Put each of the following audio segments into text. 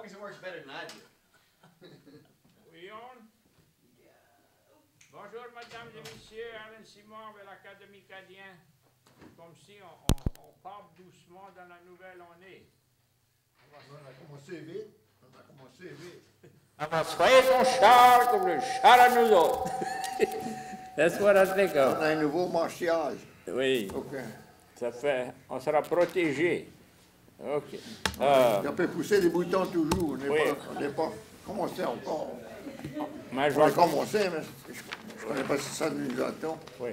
long as it works better than I do. Oui, on. Bonjour, mesdames et messieurs, Alain Simon de l'Académie Acadien. Comme si on part doucement dans la nouvelle année. On a commencé vite. On va se faire son char comme le char à nous autres. That's what I think of. On a un nouveau marchage. Oui. OK. Ça fait, on sera protégé. OK. On peut pousser des boutons toujours. On n'est pas commencé encore. Mais je On vais va commencer, mais je ne connais pas si ça nous attend. Oui.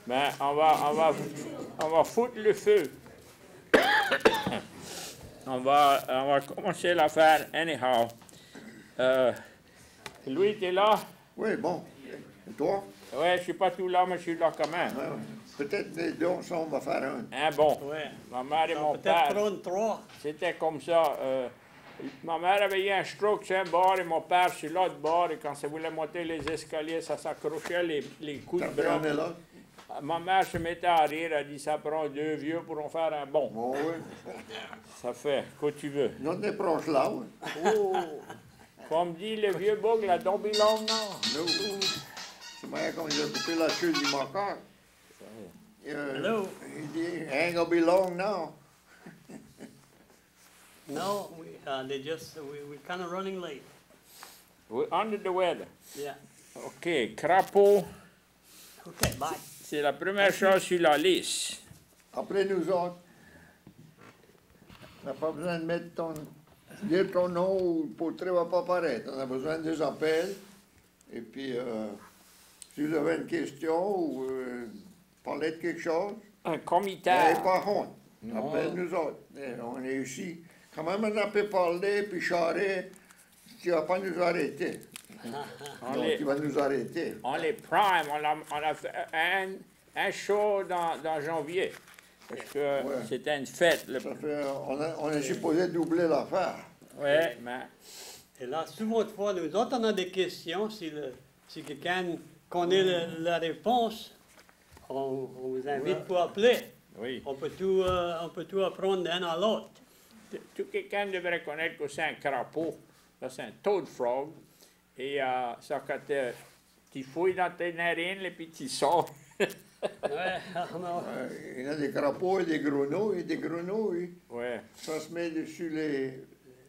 Mais on va foutre le feu. on va commencer l'affaire anyhow. Louis, t'es là? Oui, bon. Et toi? Oui, je suis pas tout là, mais je suis là quand même. Peut-être les deux ensemble, on va faire un. Hein, bon. Ouais. Ma mère et mon Peut-être père. prendre 3. C'était comme ça. Ma mère avait eu un stroke sur un bord et mon père sur l'autre bord. Et quand ça voulait monter les escaliers, ça s'accrochait les coups de bras. Là. Ma mère se mettait à rire. Elle dit, ça prend 2 vieux pour en faire un bon. Bon, oui. Ça fait, quoi tu veux. Nous, on est proches là, oui. Oh. Comme dit le vieux bug, la don't belong now. Nous. C'est marrant comme il a coupé la queue du macaque. Hello. Il dit, ain't gonna be long now. No, we're kind of running late. We're under the weather. Yeah. OK, crapaud, Okay, bye. c'est la première chose sur la liste. Après nous autres, on n'a pas besoin de dire ton nom ou le portrait ne va pas apparaître. On a besoin des appels. Et puis, si vous avez une question ou parler de quelque chose, Un n'ayez comitaire. pas honte. Appelle nous autres. On est ici. Quand même, on peut parler puis charrer, tu ne vas pas nous arrêter. Donc, tu vas nous arrêter. On les prime. On a fait un show dans janvier. Parce que c'était une fête. Ça fait, on est supposé doubler l'affaire. Oui, mais... Et là, souvent de fois, nous autres, on a des questions. Si quelqu'un connaît la réponse, on vous invite pour appeler. Oui. On peut tout apprendre d'un à l'autre. Tout quelqu'un devrait connaître que c'est un crapaud. Ça, c'est un toad frog. Et ça, quand tu fouilles dans tes narines, et puis tu sors. Ouais, non. Il y a des crapauds et des grenouilles. Ouais. Ça se met dessus les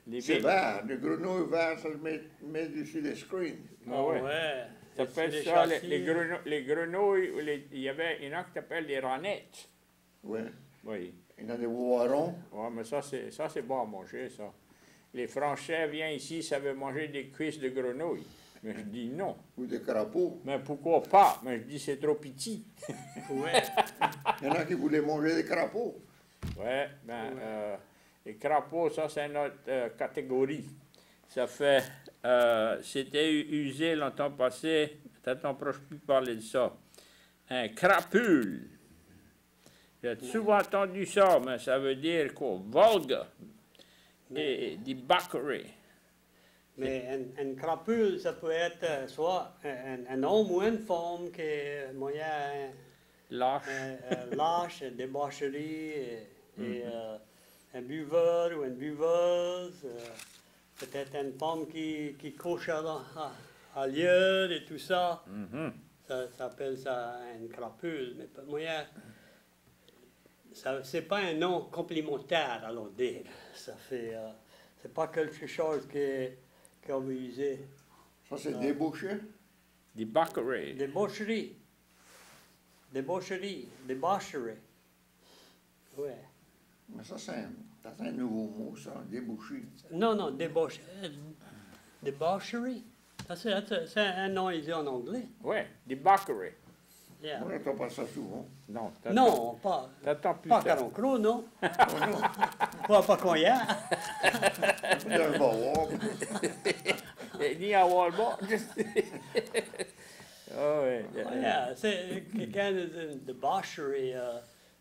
vitres. verres. Les grenouilles verts, ça se met dessus les screens. Ah ouais. Ouais. Ça fait ça, les grenouilles, il y en a qui t'appellent des ranettes. Oui. Oui. Il y en a des voirons. Oui, mais ça, c'est bon à manger, ça. Les Français viennent ici, ça veut manger des cuisses de grenouilles. Mais je dis non. Ou des crapauds. Mais pourquoi pas? Mais je dis c'est trop petit. Ouais. Il y en a qui voulaient manger des crapauds. Oui, ben, les crapauds, ça, c'est notre catégorie. Ça fait, c'était usé longtemps passé, peut-être on ne proche plus parler de ça. Un crapule. J'ai souvent entendu ça, mais ça veut dire quoi? Vulgar. Et débâclerie. Mais un crapule, ça peut être soit un homme ou une femme qui est moyen Lâche. lâche, débaucherie, et un buveur ou une buveuse, peut-être une femme qui couche à lieu et tout ça. Ça s'appelle ça un crapule. Mais pour moi, c'est pas un nom complémentaire à l'autre dire. Ça fait, c'est pas quelque chose qu'on veut user. Ça, c'est débauché. Débâclerie. Débaucherie. Débaucherie. Ouais. Mais ça, c'est un nouveau mot, ça, débauché. Non, débaucherie. C'est un nom ici en anglais. Oui, débâclerie. Yeah. On n'entend pas ça souvent. Non, Non, pas Caron-Cro, non. Pas Cognac. D'un bar. Ni à Walmart. Oh, oui. Yeah, c'est quelqu'un de débaucherie.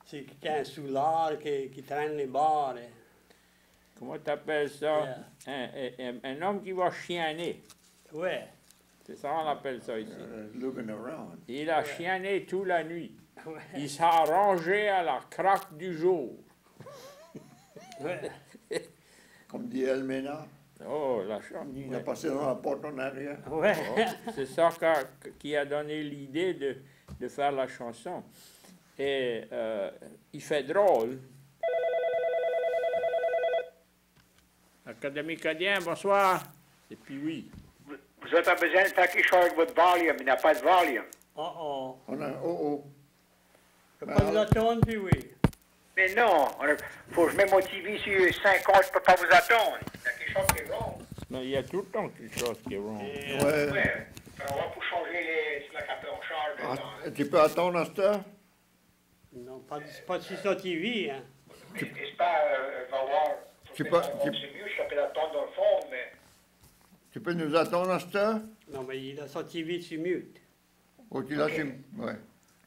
C'est quelqu'un sous l'art qui traîne les bars. Comment tu appelles ça? Un homme qui va chienner. Ouais. C'est ça on appelle ça ici. Looking around. Il a chienné toute la nuit. Ouais. Il s'est arrangé à la craque du jour. Ouais. Comme dit Elmena. Oh, la chanson. Il a passé dans la porte en arrière. Ouais. Oh, c'est ça qui a donné l'idée de faire la chanson. Et il fait drôle. Académie Acadien, bonsoir. Et puis oui. Vous avez besoin de faire quelque chose avec votre volume. Il n'y a pas de volume. Oh. On a, oh. Je peux pas vous attendre, puis oui. Mais non, faut que je mette mon TV sur 50, je ne peux pas vous attendre. Il y a quelque chose qui est wrong. Mais il y a tout le temps quelque chose qui est wrong. Ouais. Ouais. On va pour changer si la capteur charge. Ah, tu peux attendre à cette heure? Non, pas sur sa TV, hein. J'espère va voir. Tu peux- C'est mieux, je peux l'attendre dans le fond, mais. Tu peux nous attendre à cette heure? Non, mais il a sa TV sur mute. Ou tu l'as sur... Ouais.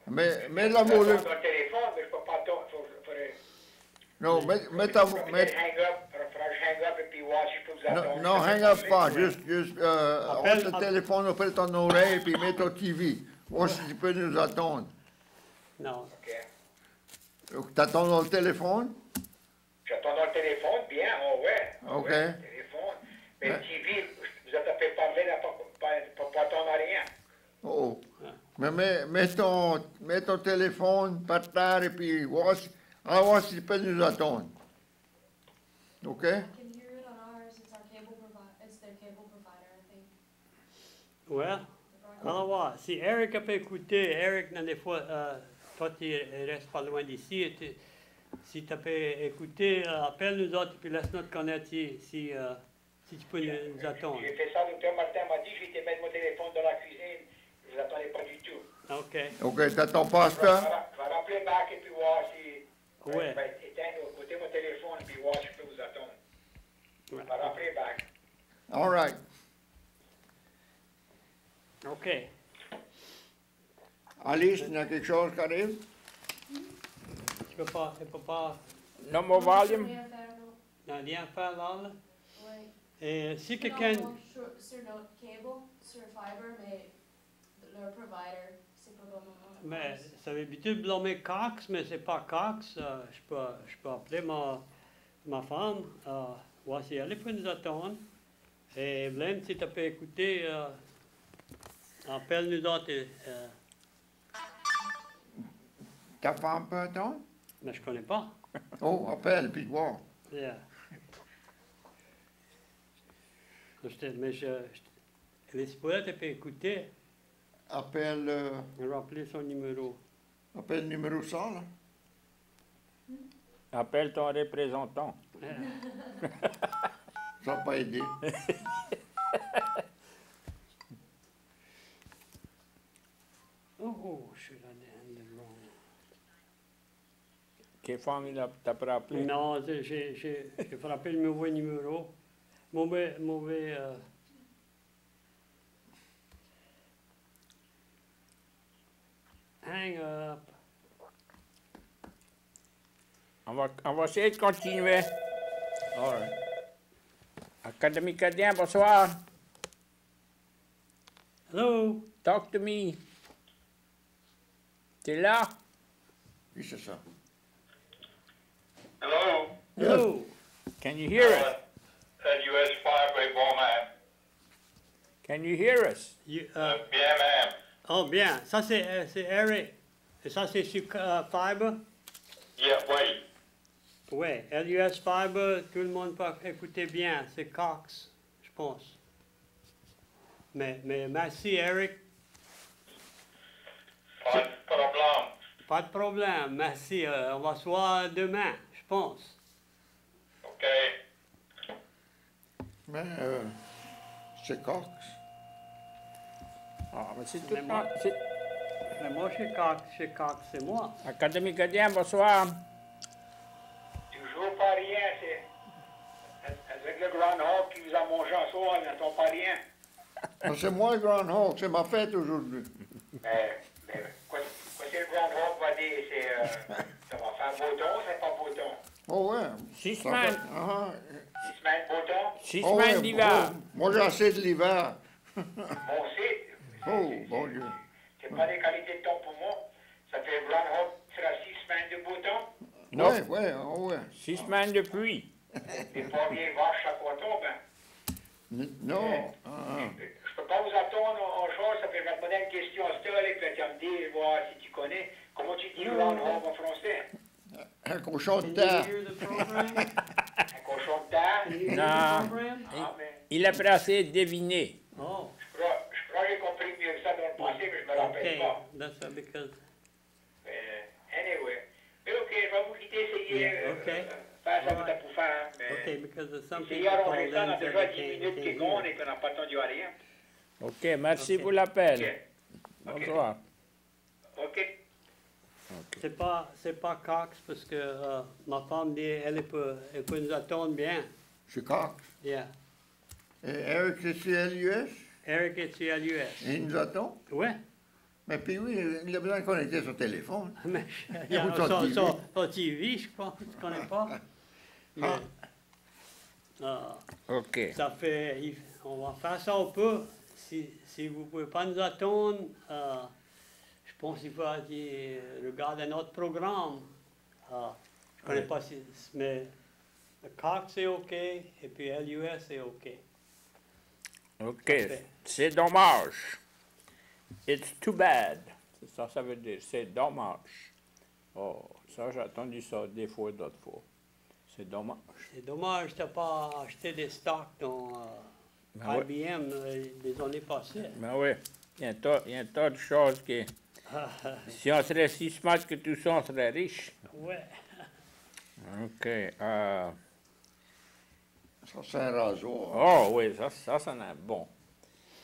Mais la Je peux attendre volume... dans le téléphone, mais je ne peux pas attendre. Non, mets ta... Hang up, Mets... faudra que je hang up et puis voir si je peux vous attendre. Non, hang up pas. Juste Appelle- le téléphone auprès de ton oreille et puis mets ton TV. Voir si tu peux nous attendre. Non. OK. T'attends dans le téléphone? J'attends dans le téléphone, bien, oh ouais. OK. Ouais, téléphone. Mais le TV, vous êtes fait parler, là, pas attendre à rien. Oh. Mais mets ton téléphone par terre et puis voir si tu peux nous attendre. OK? I can hear it on ours. It's our cable it's their cable provider, I think. Ouais. Alors, voir. Si Eric a pas écouté, Eric, dans des fois, toi, tu restes pas loin d'ici. Si tu as pas écouté, appelle nous autres, puis laisse-nous te connaître si tu peux nous attendre. J'ai fait ça, le docteur Martin m'a dit, j'ai été mettre mon téléphone dans la cuisine. Je ne l'attendais pas du tout. OK. OK, t'attends pas à Je cette heure? vais rappeler back et puis voir si. Ouais. Je vais éteindre côté mon téléphone et puis voir si je peux vous attendre. Je vais rappeler back. All right. OK. Alice, il y a quelque chose qui arrive? Tu peux pas, No more volume? Rien faire, non. non, rien faire là. Ouais. Et si Non, quelqu'un... sur notre cable, sur Fiber, mais leur provider, c'est pas comme Mais ça avait l'habitude de blâmer Cox, mais c'est pas Cox. Je peux appeler ma femme, voir si elle peut nous attendre. Et Blaine, si tu peux écouter, appelle nous autres. Ta femme peut attendre? Mais je connais pas. Oh, appelle, puis voir. Yeah. Mais elle est supposée te écouter. Appelle, Rappeler son numéro. appelle le numéro 100, là. Appelle ton représentant. Ça va pas aider. Oh, je suis là dedans. Quelle femme t'as pas appelé? Non, j'ai frappé le mauvais numéro. Mauvais. Hang up. On va essayer de continuer. All right. Académie Acadien, bonsoir. Hello? Talk to me. T'es là? Oui, c'est ça. Hello? Hello? Can you hear us? LUS Fiber, bon, ma'am. Can you hear us? You, Bien, ma'am. oh, bien. Ça, c'est Eric. Et ça, c'est sur Fiber? Yeah, oui. Oui. LUS Fiber, tout le monde peut écouter bien. C'est Cox, je pense. Mais merci, Eric. Pas de problème. Pas de problème. Merci. On va se voir demain, je pense. OK. Mais, c'est Cox. Ah, mais c'est tout Mais le moi- temps. Mais moi, chez Cox, c'est moi. Académie Acadien, bonsoir. Toujours pas rien, c'est. Avec le Groundhog qui vous a mangé en soir, ils n'attendent pas rien. Ah, c'est moi le Grand Hawk, c'est ma fête aujourd'hui. Mais quoi que le Groundhog va dire, c'est. Ça va faire beau temps, c'est pas beau temps. Oh ouais. 6 Ça semaines. fait- ah, 6 semaines beau temps, 6 oh, semaines ouais, d'hiver. oh, moi, j'ai assez de l'hiver. bon site. Oh, bon Dieu. C'est pas des qualités de temps pour moi. Ça fait Groundhog sera 6 semaines de beau temps. Non. Ouais, ouais, oh ouais. 6 semaines de pluie. Les pas vieilles vaches à quoi tombe, hein. Non. Je peux pas vous attendre en char, ça fait je vais te poser une question à ça, et puis tu vas me dire, voir si tu connais. Comment tu dis groundhog en français? Un cochon de Can you terre. hear the program? Un cochon de terre? Can you hear Non. the program? Ah, mais Il a presque deviné. Oh, je crois que j'ai compris mieux que ça dans le passé, mais je me rappelle okay. pas. That's because. Anyway. Mais ok, je vais vous quitter, essayer Yeah, okay. faire ça que t'as pour faire. Okay, Mais because there's some essayez people d'arranger called ça in dans said déjà they 10 can't, minutes qui est can't gone hear. et qu'on n'a pas attendu à rien. OK, merci OK. pour l'appel. Ok. Bonsoir. Ok. C'est pas Cox parce que ma femme dit elle peut nous attendre bien. C'est Cox. Yeah. Et Eric, c'est sur LUS. Eric est sur LUS. Et il nous attend. Ouais. Mais puis oui, il a besoin de connecter son téléphone. Mais Il y a autre chose. son TV, je pense, tu connais pas. Mais, OK. ça fait, on va faire ça un peu. Si vous ne pouvez pas nous attendre, je pense qu'il faut regarder notre programme. Je ne connais pas si, mais le Cox c'est OK et puis LUS c'est OK. OK. C'est dommage. It's too bad. C'est ça, ça veut dire. C'est dommage. Oh, ça, j'ai entendu ça des fois, d'autres fois. C'est dommage. C'est dommage que tu n'as pas acheté des stocks dans Ben ouais. IBM les années passées. Ben oui. Il y a un tas de choses qui... Si on serait si smart que tout ça, on serait riche. Ouais. OK. Ça, c'est un rasoir. Oh oui, ça en est bon.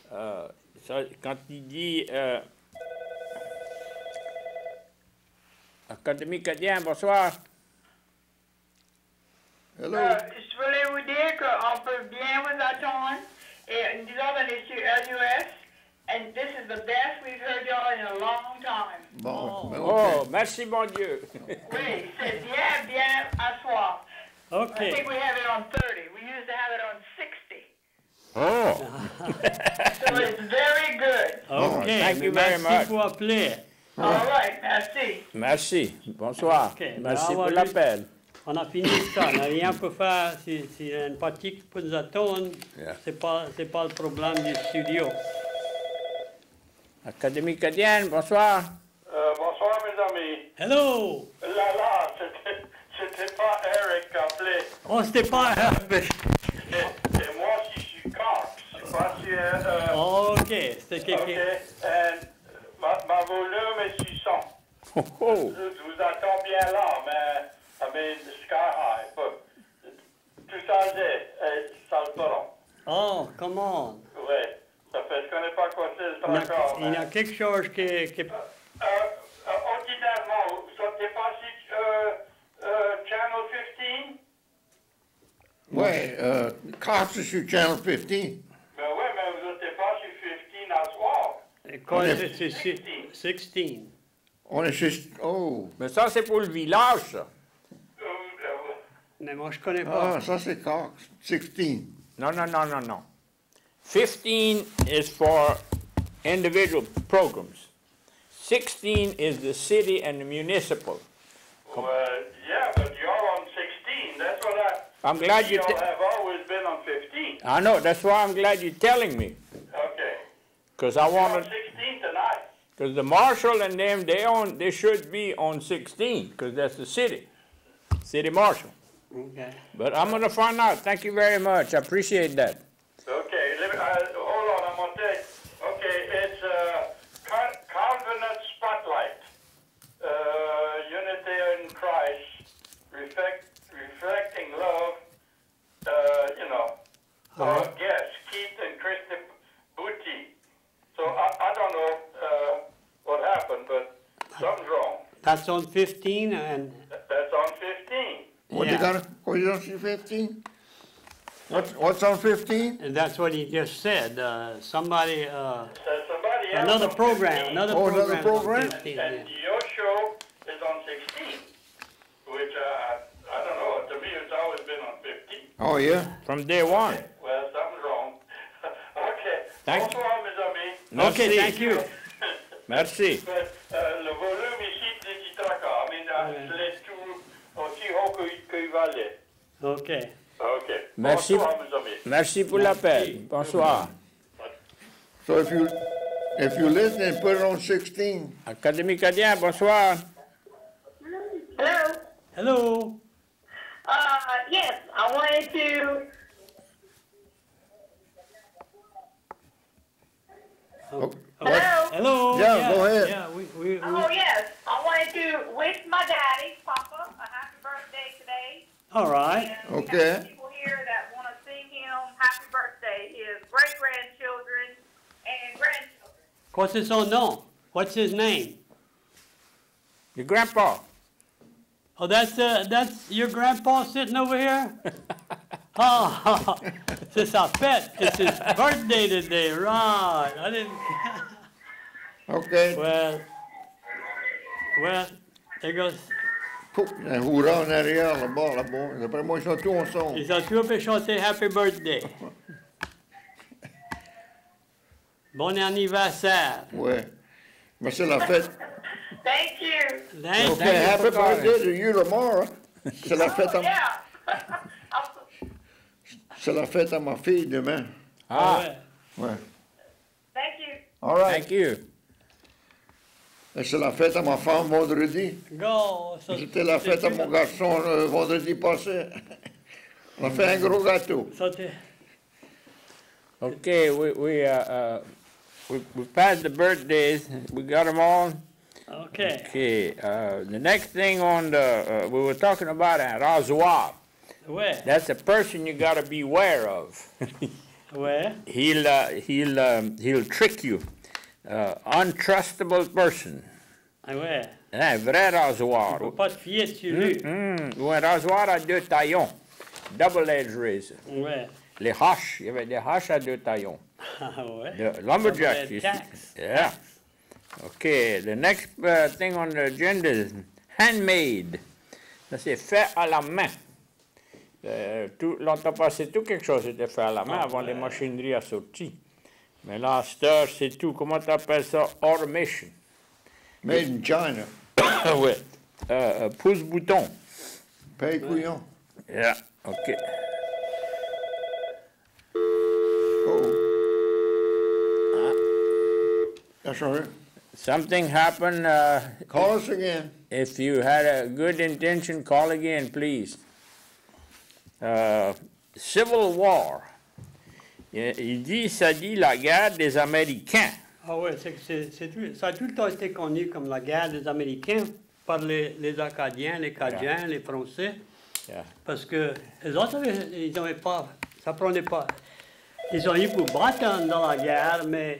Ça, quand il dit Académie acadienne, bonsoir. Hello. Je voulais vous dire qu'on peut bien vous attendre. Et nous autres, on est sur LUS. And this is the best we've heard y'all in a long time. Bon, ben, Oh, OK. merci mon Dieu. Oui, c'est bien à soir. I OK. think we have it on 30. We used to have it on 60. Oh, So it's very good. OK. thank you very Merci much. pour appeler. All right, merci. merci. Bonsoir. OK. Merci Ben, on pour va l'appel. On a fini ça. On n'a rien pour faire. Si y a une partie qui peut nous attendre, Yeah. c'est pas le problème du studio. Académie acadienne, bonsoir. Bonsoir mes amis. Hello! Là, c'était pas Eric qui appelait. Oh, c'était pas... C'est moi qui suis Cox. Je sais pas si... OK. C'était quelqu'un... Okay. Ma volume est 600. Oh, oh. Je vous attends bien là, mais I mean sky high. But tout ça, ça le fera. Oh, come on. Ouais. Ça fait, je connais pas quoi c'est le Il y a, tracas. il y a quelque chose qui... Ordinairement, vous sortez pas sur Channel 15? Ouais, Cox est sur Channel 15. Ben ouais, mais vous n'êtes pas sur 15 à soir. Quoi, On est- c'est 16. On est juste... Oh. Mais ça, c'est pour le village, ça. Mais moi, je connais pas. Ah, ça, c'est Cox. 16. No. 15 is for individual programs. 16 is the city and the municipal. Well, yeah, but you're on 16. That's what I'm glad you... y'all have always been on 15. I know, that's why I'm glad you're telling me. Okay. Because I You're on want 16 to... tonight. Because the marshal and them, they should be on 16, because that's the city. City marshal. Okay. But I'm going to find out. Thank you very much. I appreciate that. Okay, hold on, I'm going to take. Okay, it's Calvinist Spotlight. Unity in Christ, reflecting love, our guests, Keith and Christy Booty. So I don't know what happened, but something's wrong. That's on 15 and... That's on 15. What Yeah. you got? What you on 15? What's on 15? And that's what he just said. Somebody, Somebody else another on program, 15. another Oh, another program. program? On 15, And yeah. your show is on 16, which I don't know. To me, it's always been on 15. Oh, yeah? From day one. Well, something's wrong. Okay. Thank you. Bonsoir, mes amis. Okay, thank you. Merci. Le volume ici, c'est du tracas. Je l'ai tout aussi haut qu'il valait. Okay. OK. Merci. Bonsoir, mes amis. Merci pour l'appel. Bonsoir. So if you listen and put it on 16, Académie Acadien, bonsoir. Hello? Hello. Yes, I wanted to, oh, hello? Hello. Yeah, go ahead. Yeah, we Oh, yes, I wanted to wish my daddy, Papa, a happy birthday today. all right. And we Okay. have people here that want to sing him happy birthday, his great-grandchildren and grandchildren. What's his son nom? What's his name? Your grandpa. Oh, that's your grandpa sitting over here? Oh, c'est sa fête. It's his birthday today, right? I didn't. okay. Well, there goes. Un hurrah en arrière, là-bas, là-bas. D'après moi, ils sont tous ensemble. Ils ont tous fait chanter Happy Birthday. Bon anniversaire. Ouais. Mais c'est la fête. Thank you. Thank Okay, you. happy birthday to you tomorrow. C'est la fête à, Yeah. c'est la fête à ma fille demain. Ah, Ouais. Ouais. Thank you. All right. thank you. Et c'est la fête à ma femme vendredi. Go. Ça, C'était la fête à mon garçon vendredi passé. On a fait un gros gâteau. ça, t'es- Okay, we passed the birthdays. We got them all. Okay. Okay, the next thing on the, we were talking about a rasoir. Ouais. That's a person you gotta beware of. Ouais. He'll trick you. Untrustable person. Ouais. Un vrai rasoir. Faut pas te fier sur lui. Ou un rasoir à deux taillons. Double-edged razor. Ouais. Les haches, il y avait des haches à deux taillons. Ah ouais. The lumberjack. you see. Tax. Yeah. Okay, the next thing on the agenda is handmade. Ça, c'est fait à la main. Longtemps passé, tout quelque chose était fait à la main avant les machineries à sortir. Mais là, à cette heure, c'est tout. Comment tu appelles ça? Automation. Made in China. Oui. Pouce-bouton. Paye couillon. Yeah, OK. Oh. That's changé. Something happened. Call us again. If you had a good intention, call again, please. Civil War. Ça dit la guerre des Américains. Ah ouais, ça a tout le temps été connu comme la guerre des Américains par les Acadiens, les Cadiens, les Français. Yeah. Parce que les autres, ils n'avaient pas, ça prenait pas. Ils ont eu pour battre dans la guerre, mais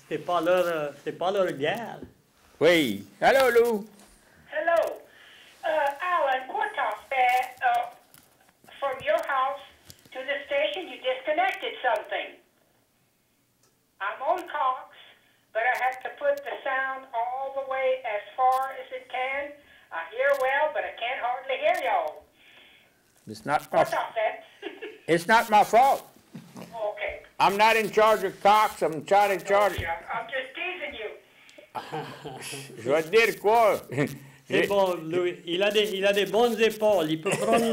c'était pas leur guerre. Oui. Hello, Lou. Hello. Alan, courthouse there, from your house to the station, you disconnected something. I'm on Cox, but I have to put the sound all the way as far as it can. I hear well, but I can't hardly hear y'all. It's not my, Courthouse there. it's not my fault. Okay. I'm not in charge of Cox. I'm in charge. I'm just teasing you. Je vais te dire quoi? C'est bon, Louis. Il a des bonnes épaules. Il peut prendre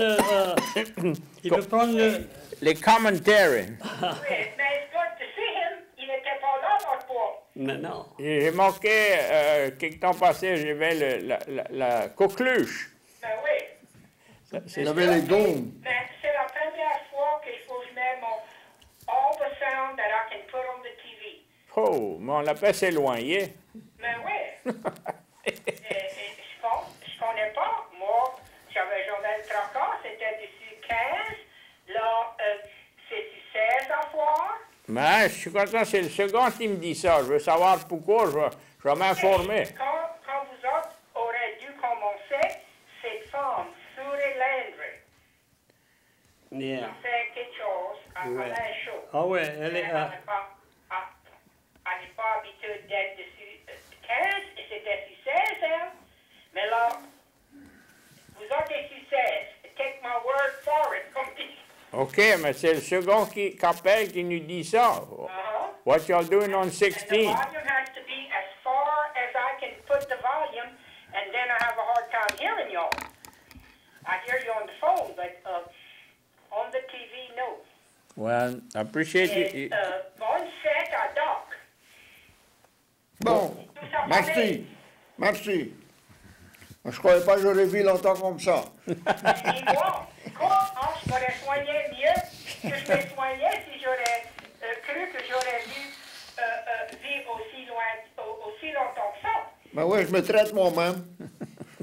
Les commentaires. Mais it's good to see him. Il n'était pas là l'autre fois. Mais non. J'ai manqué, quelque temps passé, j'avais la coqueluche. Ben oui. Il y avait les gommes. Mais c'est la première fois qu'il faut que je mette all the sound that I can put on the TV. Oh, mais on l'a pas s'éloigner. Mais oui. Je connais pas. Moi, j'avais Journal Tracas, c'était d'ici 15. Là, c'est du 16 à voir. Mais je suis content, c'est le second qui me dit ça. Je veux savoir pourquoi, je vais m'informer. Quand vous autres aurez dû commencer, cette femme, Suri Landry, Yeah. qui fait quelque chose à Ouais. la show. Ah ouais, elle est. Elle n'est pas habituée d'être dessus 15, et c'était sur 16, elle. Mais là, vous autres êtes sur 16. Take my word for it, comme dit. OK, mais c'est le second qui appelle qui nous dit ça. What y'all doing on And the 16? volume has to be as far as I can put the volume, and then I have a hard time hearing y'all. I hear you on the phone, but on the TV, Well, I appreciate Et, you. bonne fête à Doc. Bon, Tout ça merci. Merci. Je croyais pas que j'aurais vu longtemps comme ça. Dis-moi, quoi, je m'aurais soigné mieux que je m'ai soigné si j'aurais cru que j'aurais dû vivre aussi longtemps que ça. Ben oui, je me traite moi-même.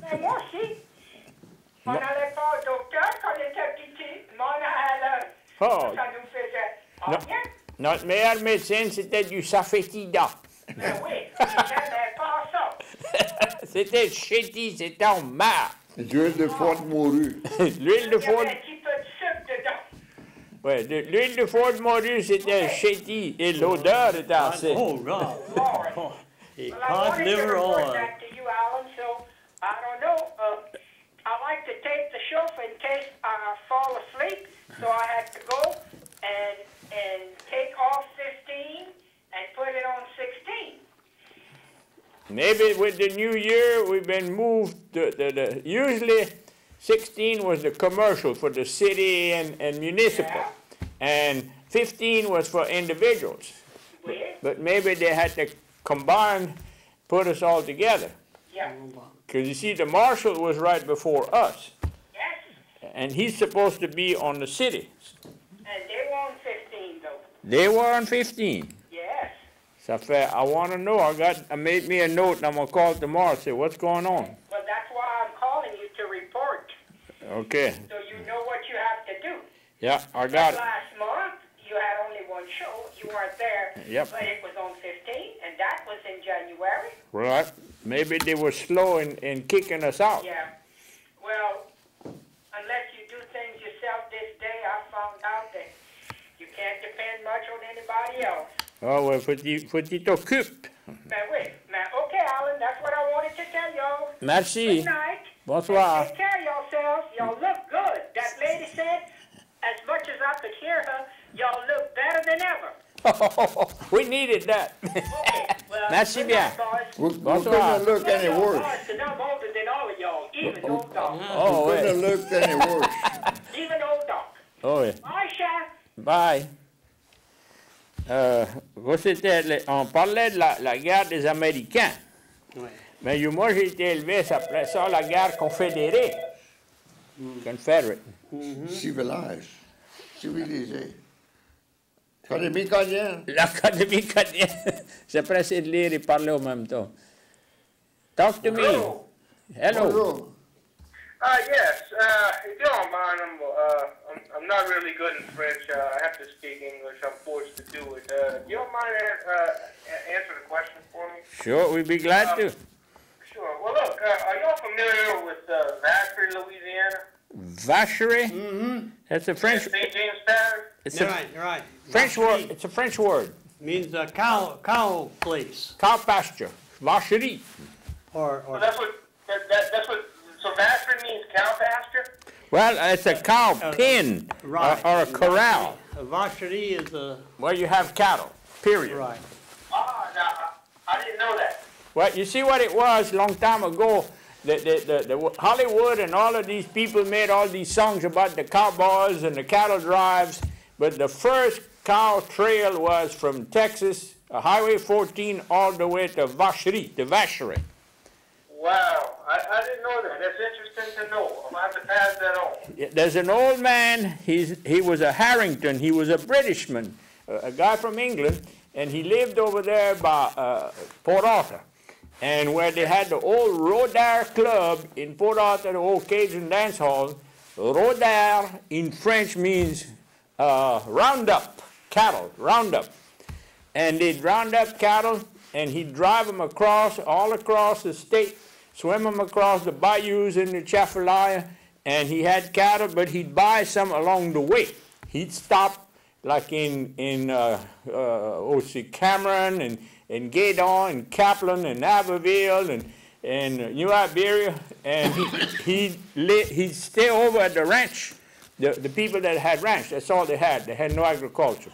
Mais moi aussi. On n'allait pas au docteur quand on était petit, mais on allait. Oh. Ça nous faisait Non. rien. Notre meilleur médecin, c'était du safétida. Mais oui, j'aimais pas ça. C'était chéti, c'était en marre. L'huile de foie de morue. L'huile de Il y foie avait un petit peu de sucre dedans. ouais, l'huile de foie de morue, c'était chéti. Et l'odeur était assez. Oh, God. Lord. He Well, I cod wanted to liver report oil. that to you, Alan, so I don't know. I like to tape the show in case I fall asleep, so I had to go and take off 15 and put it on 16. Maybe with the new year, we've been moved. Usually, 16 was the commercial for the city and municipal, Yeah. and 15 was for individuals. Weird. But maybe they had to combine, put us all together. Yeah. Because you see, the marshal was right before us, Yes. and he's supposed to be on the city. And they were on 15, though. They were on 15. Yes. So I want to know. I made me a note, and I'm gonna call tomorrow. Say what's going on. Well, that's why I'm calling you to report, Okay. so you know what you have to do. Yeah, I got it. Last month, you had only one show. You weren't there. Yep. But it was on 15, and that was in January. Right. Maybe they were slow in kicking us out. Yeah. Well, unless you do things yourself this day, I found out that you can't depend much on anybody else. Oh, well, faut qu'il t'occupe. Mais oui. Mais okay, Alan, that's what I wanted to tell y'all. Merci. Good night. Bonsoir. Take care of yourselves. Y'all look good. That lady said, as much as I could hear her, y'all look better than ever. We needed that. Okay. Well, Merci good bien. night, boys. We Bonsoir. couldn't look any worse. Because I'm older than all of y'all, even old Doc. Oh, We couldn't ouais. look any worse. Even old Doc. Oh, ouais. Bye, Chef. Bye. On parlait de la guerre des Américains. Ouais. Mais moi, j'ai été élevé après ça, la guerre confédérée. Confederate. Civilisé. Civilisé. Académie canadienne. L'Académie canadienne. C'est pressé de lire et parler en même temps. Talk to me. Hello. Hello. Bonjour. Yes, if you don't mind, I'm not really good in French. I have to speak English. I'm forced to do it. You don't mind answer the question for me? Sure, we'd be glad to. Sure. Well, look, are y'all familiar with Vacherie, Louisiana? Vacherie? Mm-hmm. That's a French. St. James Parish? It's You're a right, you're right. French word. It's a French word. Means a cow place. Cow pasture. Vacherie. Or Well, that's what. So Vacherie means cow pasture. Well, it's a cow pen right. or a corral A vacherie is a, where you have cattle. Period. right. Now, I didn't know that. Well, you see what it was a long time ago. The Hollywood and all of these people made all these songs about the cowboys and the cattle drives, but the first cow trail was from Texas, Highway 14, all the way to Vacherie, to Vacherie. Wow, I didn't know that. That's interesting to know. I'm going to have to pass that on. There's an old man, he was a Harrington, he was a Britishman, a guy from England, and he lived over there by Port Arthur. And where they had the old Rodar Club in Port Arthur, the old Cajun dance hall, Rodar in French means round up, cattle, round up. And they'd round up cattle, and he'd drive them all across the state, swim them across the bayous in the Chafalaya, and he had cattle, but he'd buy some along the way. He'd stop like in AOC Cameron and Gaydon and Kaplan and Naperville and New Iberia, and he'd stay over at the ranch, the people that had ranch. That's all they had. They had no agriculture.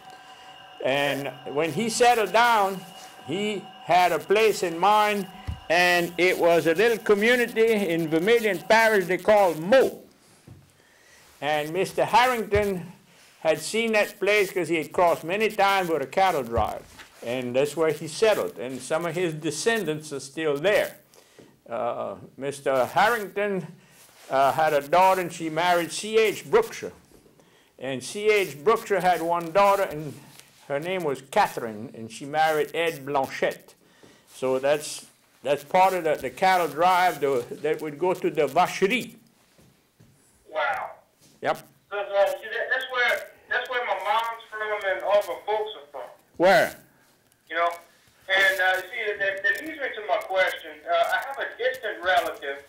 And when he settled down, he had a place in mind, and it was a little community in Vermilion Parish they called Mo. And Mr. Harrington had seen that place because he had crossed many times with a cattle drive. And that's where he settled. And some of his descendants are still there. Mr. Harrington had a daughter, and she married C.H. Brookshire. And C.H. Brookshire had one daughter, and her name was Catherine, and she married Ed Blanchette. So that's part of the cattle drive that would go to the vacherie. Wow. Yep. See, that's where my mom's from and all my folks are from. Where? You know, and see, that leads me to my question. I have a distant relative.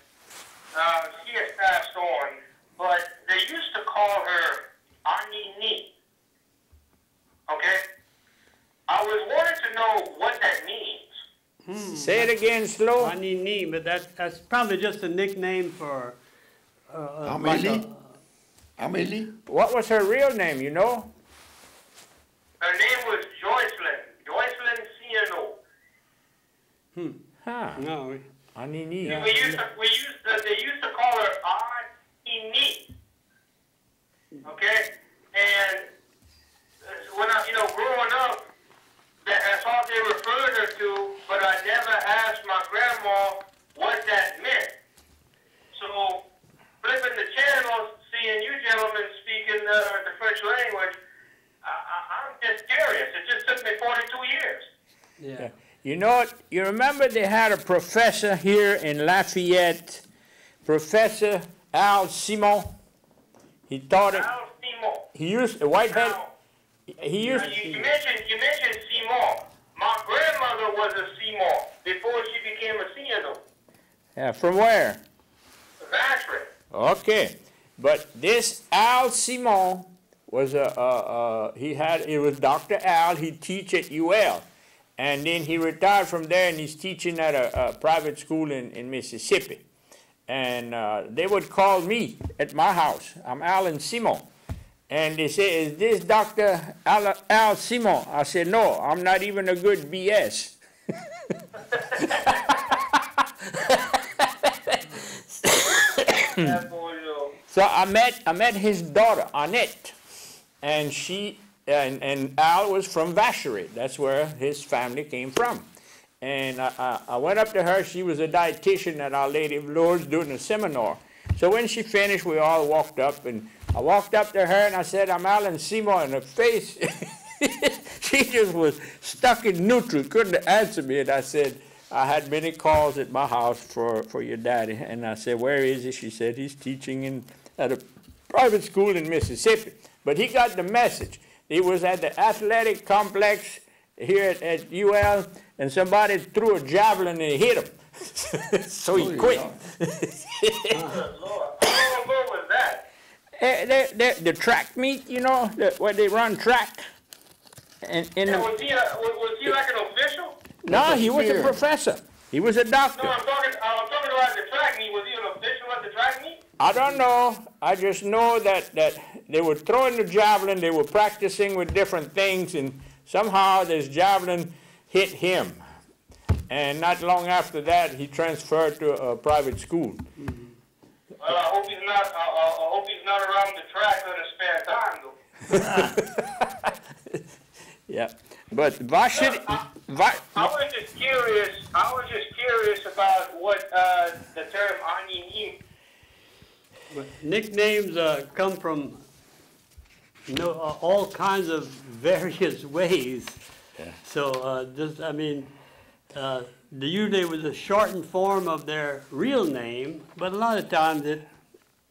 She has passed on, but they used to call her Anini. Okay? I was wanting to know what that means. Say it again slow. Anini, but that's probably just a nickname for... Amélie? Amélie? What was her real name, you know? Her name was Joycelyn Ciano. Huh. No. Anini. Yeah. They used to call her Anini. Okay? And when I, growing up, that's all they referred her to, but I never asked my grandma what that meant. So, flipping the channels, seeing you gentlemen speaking the French language, I'm just curious. It just took me 42 years. Yeah. You know, you remember they had a professor here in Lafayette, Professor Al Simon. He taught it. Al Simon. He used a whitehead. Now, He used. you mentioned Simon. My grandmother was a Simon before she became a Ciano. Yeah, from where? Vacherie. Okay, but this Al Simon was it was Dr. Al. He teach at UL, and then he retired from there, and he's teaching at a private school in Mississippi. And they would call me at my house. I'm Alan Simon. And they say, is this Dr. Al Simon? I said, no, I'm not even a good BS. So I met his daughter, Annette, and and Al was from Vacherie. That's where his family came from. And I went up to her. She was a dietitian at Our Lady of Lourdes doing a seminar. So when she finished, we all walked up, and I walked up to her and I said, I'm Alan Seymour, and her face, she just was stuck in neutral, couldn't answer me. And I said, I had many calls at my house for your daddy. And I said, where is he? She said, he's teaching at a private school in Mississippi. But he got the message. He was at the athletic complex here at UL, and somebody threw a javelin and hit him. So he quit. Lord. How long ago was that? The track meet, where they run track. Was he like an official? No, he was a professor. He was a doctor. No, I'm talking about the track meet. Was he an official at the track meet? I don't know. I just know that they were throwing the javelin. They were practicing with different things, and somehow this javelin hit him. And not long after that, he transferred to a private school. Well, I hope he's not around the track in his spare time, though. Yeah, but Vacherie. I was just curious about what the term Anini. Nicknames come from all kinds of various ways. Yeah. So usually it was a shortened form of their real name, but a lot of times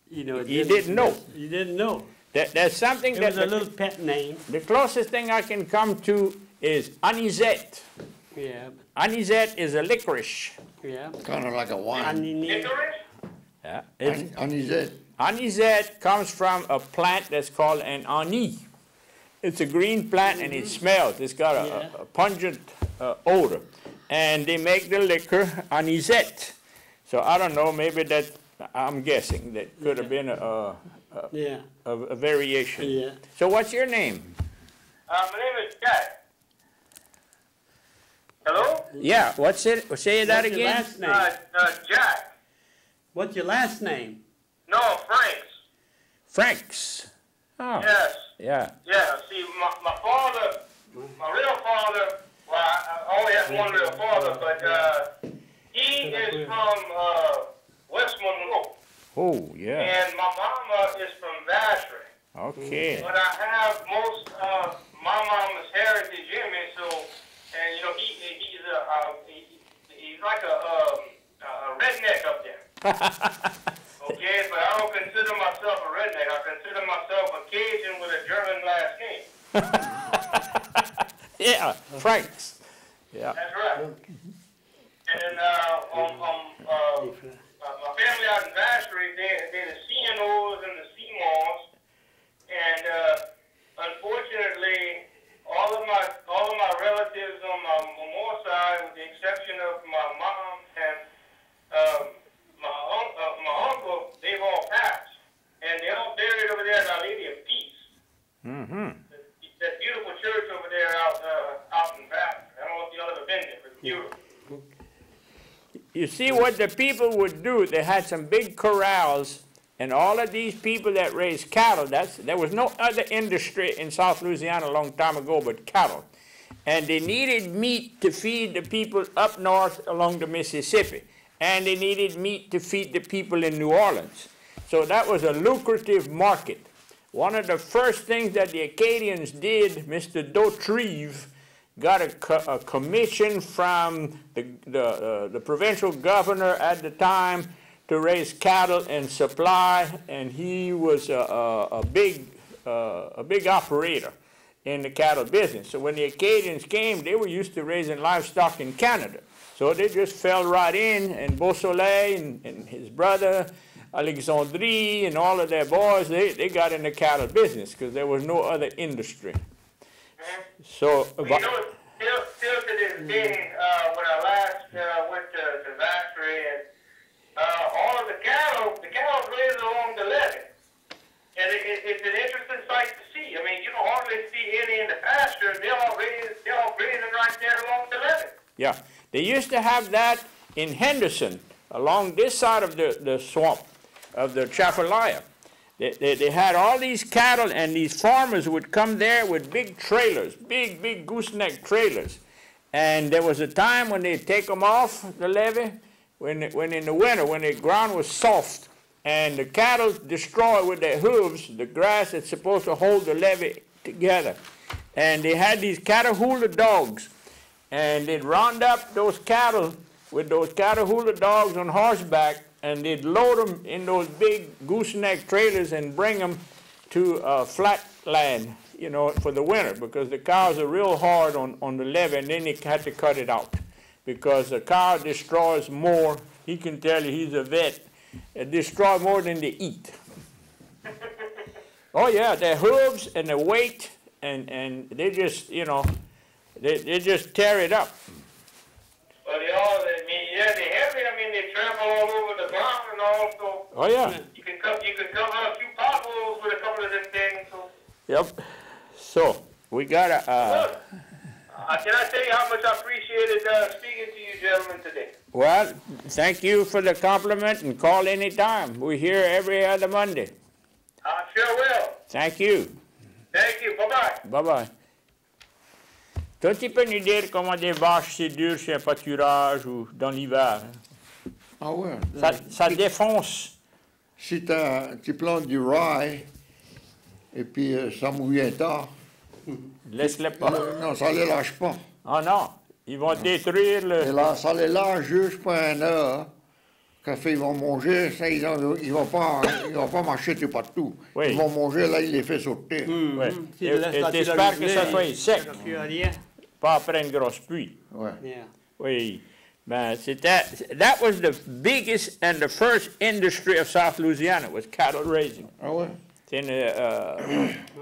you didn't know. You didn't know. There's something It was a little pet name. The closest thing I can come to is anisette. Yeah. Anisette is a licorice. Yeah. Kind of like a wine. Anini. Licorice? Yeah. Anisette. Anisette comes from a plant that's called an anis. It's a green plant and it smells. It's got a pungent odor. And they make the liquor anisette. So I don't know, maybe I'm guessing that could have been a variation. Yeah. So what's your name? My name is Jack. Hello? Yeah, what's it? Say that What's your again. last name? Jack. What's your last name? No, Franks. Franks. Oh, Yes. yeah. Yeah. See, my father, my real father, well, I only have one real father, but he is from West Monroe. Oh, yeah. And my mama is from Vacherie. Okay. But I have most of my mama's heritage in me, so, and you know, he's like a redneck up there. Okay, but I don't consider myself a redneck. I consider myself a Cajun with a German last name. Yeah, Franks. Yeah. That's right. And my family out in Vacherie, they're the CNOs and the CMOs, and unfortunately, all of my relatives on my Moore side, with the exception of my mom and my uncle, they've all passed, and they're all buried over there at Our Lady of Peace. Mm-hmm. That beautiful church over there out in Vacherie. I don't know if y'all ever been there, but it's beautiful. You see what the people would do, they had some big corrals, and all of these people that raised cattle, there was no other industry in South Louisiana a long time ago but cattle. And they needed meat to feed the people up north along the Mississippi. And they needed meat to feed the people in New Orleans. So that was a lucrative market. One of the first things that the Acadians did, Mr. Dautrive, got a commission from the provincial governor at the time to raise cattle and supply, and he was a big operator in the cattle business. So when the Acadians came, they were used to raising livestock in Canada. So they just fell right in, and Beausoleil and his brother, Alexandrie, and all of their boys, they got in the cattle business because there was no other industry. So, you know, still to this day, when I last went to Vacherie, and all of the cattle raised along the levee. And it's an interesting sight to see. I mean, you don't hardly see any in the pasture. They're all grazing right there along the levee. Yeah, they used to have that in Henderson, along this side of the swamp, of the Chafalaya. They had all these cattle, and these farmers would come there with big trailers, big gooseneck trailers. And there was a time when they'd take them off the levee, when in the winter, when the ground was soft, and the cattle destroy with their hooves the grass that's supposed to hold the levee together. And they had these Catahoula dogs, and they'd round up those cattle with those Catahoula dogs on horseback, and they'd load them in those big gooseneck trailers and bring them to flat land, you know, for the winter, because the cows are real hard on the levee, and then they had to cut it out because the cow destroys more. He can tell you, he's a vet. It destroys more than they eat. Oh yeah, their hooves and their weight, and they just, you know, they just tear it up. Well, they're heavy. I mean, they travel all over the ground and all. So oh yeah. You can cover a few potholes with a couple of them things. So. Yep. So we got a. Can I tell you how much I appreciated speaking to you gentlemen today? Well, thank you for the compliment, and call anytime. We're here every other Monday. I sure will. Thank you. Thank you. Bye-bye. Bye-bye. Toi, tu peux nous dire comment des vaches c'est dur chez un pâturage ou dans l'hiver? Ah ouais. Ça défonce. Si tu plantes du rye, et puis ça mouille tard. Laisse-les pas. Non, ça ne les lâche pas. Ah non, ils vont détruire le... Et là, ça les lâche juste pour un heure. Quand ils vont manger, ça, ils vont pas marcher tout partout. Oui. Ils vont manger, là, ils les font sauter. Oui. Et t'espères que ça soit sec. Pas après une grosse pluie. Ouais. Yeah. Oui. Ben, that was the biggest and the first industry of South Louisiana, was cattle raising. Ah ouais.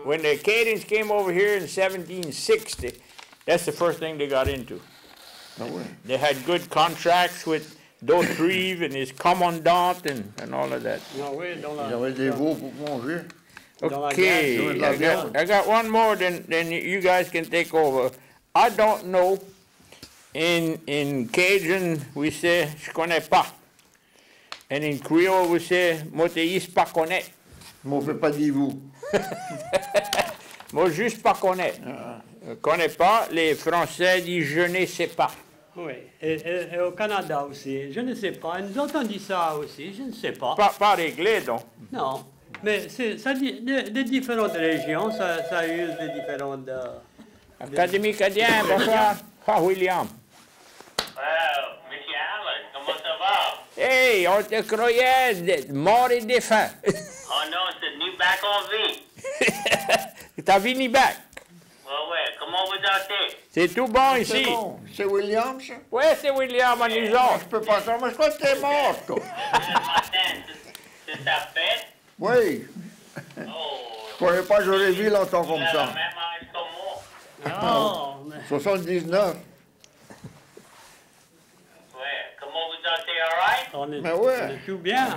When the Acadians came over here in 1760, that's the first thing they got into. Ah ouais. They had good contracts with Dautrive and his commandant and all of that. Ah oui, dans Ils avaient des veaux pour manger. Okay, I got one more, then you guys can take over. I don't know. In Cajun, we say, je connais pas. And in Creole, we say, moi te pas connaître. on ne fait pas dire vous. Moi, juste pas connaître. Je ne connais pas. Les Français disent je ne sais pas. Oui, et au Canada aussi, je ne sais pas. Nous autres, on dit ça aussi, je ne sais pas. Pas réglé, donc. Non, mais ça dit, de différentes régions, ça use de différentes... Académie Acadien, bonsoir. Ah, William. Monsieur Allen, comment ça va? Hey, on te croyait mort et défunt. Oh non, c'est nu back en vie. T'as fini back. Ouais, comment vous êtes? C'est tout bon C'est ici. bon. C'est William, ça? Oui, c'est William à nous Je autres. peux pas ça, mais je crois que t'es mort, toi. Ce matin, c'est ta fête? Oui. Oh, Je croyais pas que j'aurais vu longtemps comme vous avez ça. le même âge que moi. Oh, mais... 79. Ouais, comment vous êtes, all right? Mais ouais. on est tout bien.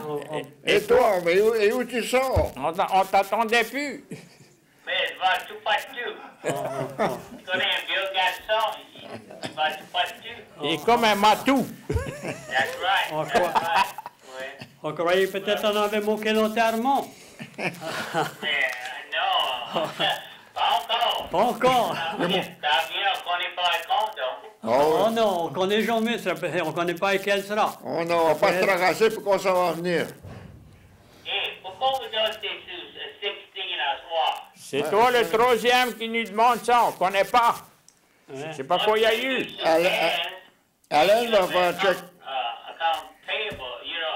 Et toi, mais où tu sors? On t'attendait plus. Mais il va tout partout. Tu connais un vieux garçon, il va tout partout. Il est comme un matou. That's right, Oh, that's quoi? right. Ouais. On croyait peut-être qu'on avait manqué l'enterrement. Mais non, pas encore. Pas encore. Ça vient, on connaît pas le compte, donc. Oh non, on connaît jamais, on ne connaît pas quel sera. On ne va pas se tracasser pour qu'on ça va venir. Hey, pourquoi vous êtes sur 16 à soir? C'est toi le troisième qui nous demande ça. On ne connaît pas. Je sais pas quoi il y a eu. Alain va faire check. Account payable,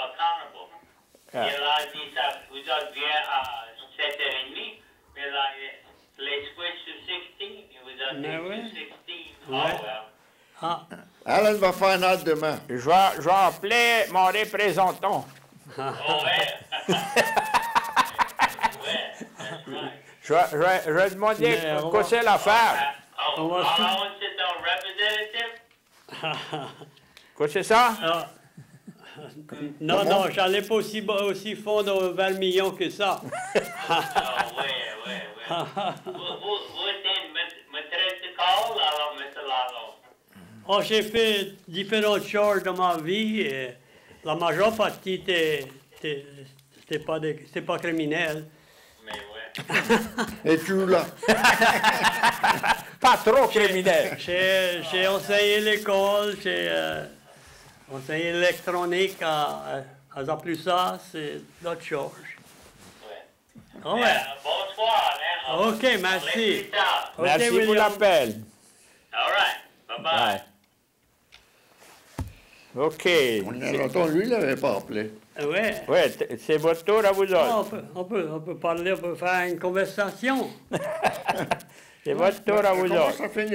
accountable. Et là, ça, vous êtes bien à 7h30, mais là, les switch to 16, et vous êtes Mais to oui. 16. Oh, Ouais. well. Ah, Alain va faire un autre demain. Je vais appeler mon représentant. Oh, ouais. Ouais, that's right. Je vais demander Mais on quoi va- c'est l'affaire. Oh, On va all tout- I want is the representative? Quoi c'est ça? ah. Non, j'allais pas aussi fondre 20 millions que ça. Oh, ouais. Vous êtes maîtresse de call, alors, M. Lalo? Oh, j'ai fait différentes choses dans ma vie et la majeure partie c'était pas criminel. Mais ouais. Et tu là? Pas trop criminel. J'ai enseigné l'école, j'ai enseigné l'électronique à Zaplusa, c'est d'autres choses. Ouais. Oh, ouais. Bonsoir, hein? OK, merci. Plus tard. OK, Merci pour William. l'appel. All right. Bye-bye. Ouais. OK. On a longtemps, lui, il l'avait pas appelé. Ouais. Ouais, c'est votre tour à vous Ah, autres. on peut parler, on peut faire une conversation. C'est votre tour à vous Comment autres. ça fait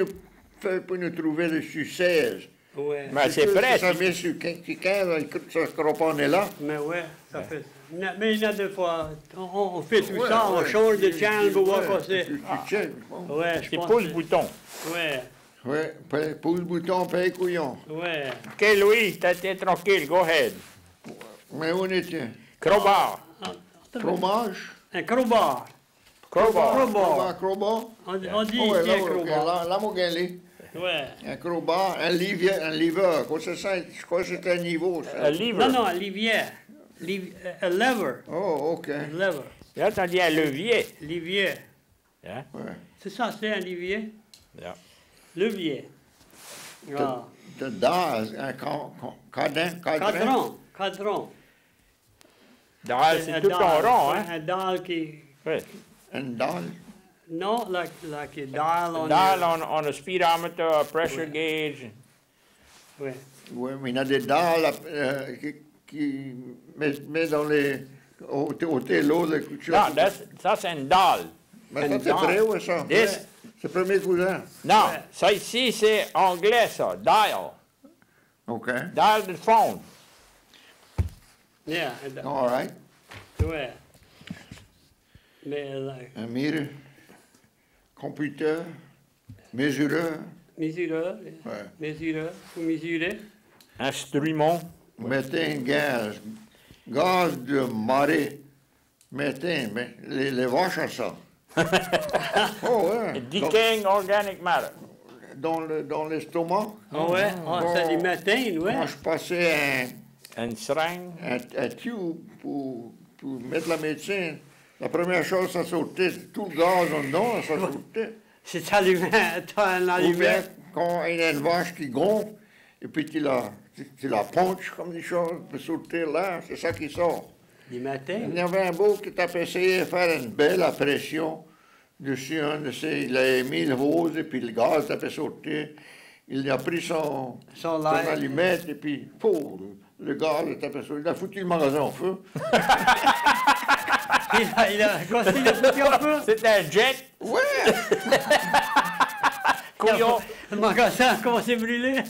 pour nous trouver le sur 16? Ouais. Mais c'est sûr que prêt. Ça vient sur 15, ça se croit pas, on est là. Mais ouais, ça fait. Mais il y a des fois, on fait tout Ouais, ça, on ouais. change de channel pour voir quoi c'est. Tu check, bon. Ouais, je C'est pense. pouce bouton. Ouais, Ouais, pouce bouton, paye couillon. ouais. OK, Louis, t'es tranquille. Go ahead. Mais où on était? Crowbar. Fromage? Un crowbar. Crowbar. Crowbar. Crowbar? On dit Oh, ouais, qu'il y a un là, crowbar. là, mon gars, Ouais. un crowbar, un lever. Quoi c'est ça? Je crois que c'est un niveau, ça. Un livre. Non, un livier. Un lever. Oh, OK. Un lever. Là, t'as dit un levier. Livier. Hein? Ouais. C'est ça, c'est un livier. Yeah. Levier. Ah. De dalle, un cadran. Cadran. C'est Un tout dalle. en rond, hein? Un dalle qui. Oui. Une dalle. Non, like a dial on. Dial on a speedometer, a pressure gauge. Ouais. Oui, mais il y a des dalles qui met dans les... au télo, les couches. Non, ça c'est une dalle. Mais ça, une c'est dalle. vrai, oui, ça. This- C'est le premier cousin. Non, Ouais. ça ici c'est anglais, ça. Dial. OK. Dial de phone. Yeah. All right. Ouais. Mais like, Un mire, computer, mesureur. mesureur. Ouais. Mesureur. Faut mesurer. Instrument. Mettez un gaz. Gaz de marée. Mettez, mais les vaches à ça. Oh, ouais. Decaying organic matter. Dans l'estomac. Ah ouais. Ah, ça les matin, ouais. Quand je passais Une seringue. un tube pour mettre la médecine, La première chose, ça sautait. Tout le gaz en dedans, ça sautait. C'est allumé, t'as un Ou bien, allumé. quand il y a une vache qui gonfle, et puis tu la punches comme des choses, tu peux sauter là, c'est ça qui sort. Du matin. Il y avait un beau qui t'a essayé de faire une belle pression dessus un de ces. Il a mis le hose et puis le gaz t'a fait sauter. Il a pris son allumette et puis, le gaz t'a fait sauter. Il a foutu le magasin en feu. il a continué à foutre en feu. C'était un jet. Ouais! Couillon. Le magasin a commencé à brûler.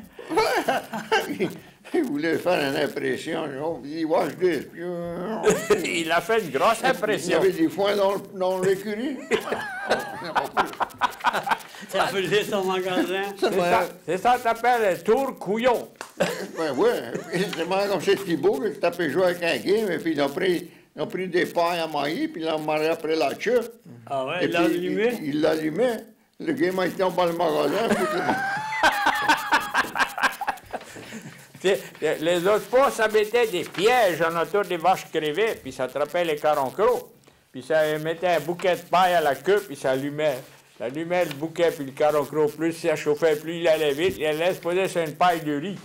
Il voulait faire une impression. Il dit, watch this. Puis, Il a fait une grosse il y impression. avait des foins dans l'écurie. Ça a brûlé son magasin. C'est ça que t'appelles un tour couillon. Ben ouais, c'est marrant comme chez Thibault, qui tapait jouer avec un game, et puis ils ont pris des pailles à mailler, puis ils l'ont marré après la chute. Ah ouais, Et il l'a puis, allumé. Il l'allumait. Le game a été en bas le magasin. Les autres fois, ça mettait des pièges en autour des vaches crevées, puis ça attrapait les caroncros. Puis ça mettait un bouquet de paille à la queue, puis ça allumait. Ça allumait le bouquet, puis le caroncro. Plus ça chauffait, plus il allait vite. Il allait se poser sur une paille de riz.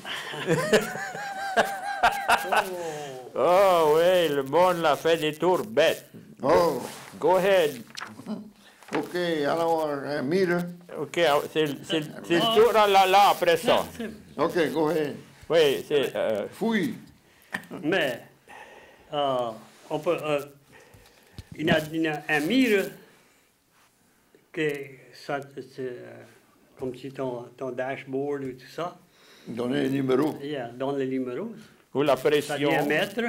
Oh oui, le monde l'a fait des tours bêtes. Oh, Go ahead. OK, alors, mire. OK, c'est le tour à là après ça. OK, go ahead. Oui, c'est... Fouille. Mais, on peut... il y a un mire que ça, c'est comme si ton dashboard ou tout ça. Donnez les numéros. Yeah, donne les numéros. ou la Ça pression. vient mettre.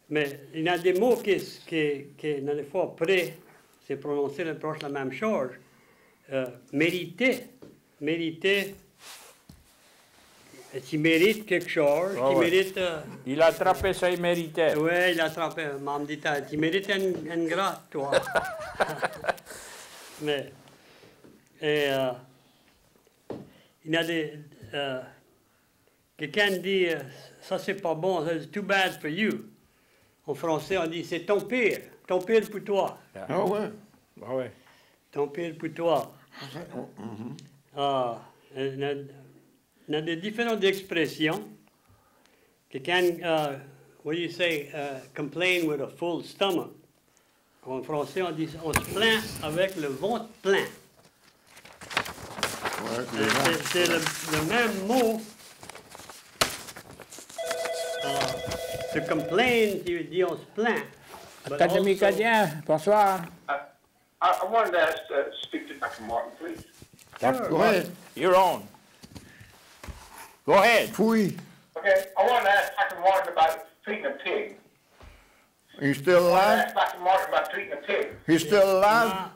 Mais il y a des mots qui dans les fois après, c'est prononcé le proche la même chose. Mériter. Mériter. Tu mérites quelque chose. Ah tu ouais. mérites. Il a attrapé ça, il méritait. Oui, il a attrapé. Maman dit, tu mérites une gratte, toi. Mais, et, il y a des... quelqu'un dit, ça c'est pas bon, c'est too bad for you. En français, on dit, c'est ton pire pour toi. Ah ouais? Ah ouais. Ton pire pour toi. Il y a des différentes expressions. Quelqu'un, what do you say, complain with a full stomach. En français, on dit, on se plaint avec le ventre plein. Ouais, C'est le même mot. To complain, tu dis on se plaint. But Académie also- Acadien, bonsoir. I wanted to speak to Dr. Martin, please. go ahead. You're on. Go ahead. Fouille. Okay, I wanted to ask Dr. Martin about treating a pig. He's still I wanted to alive? ask Dr. Martin about treating a pig. He's still alive?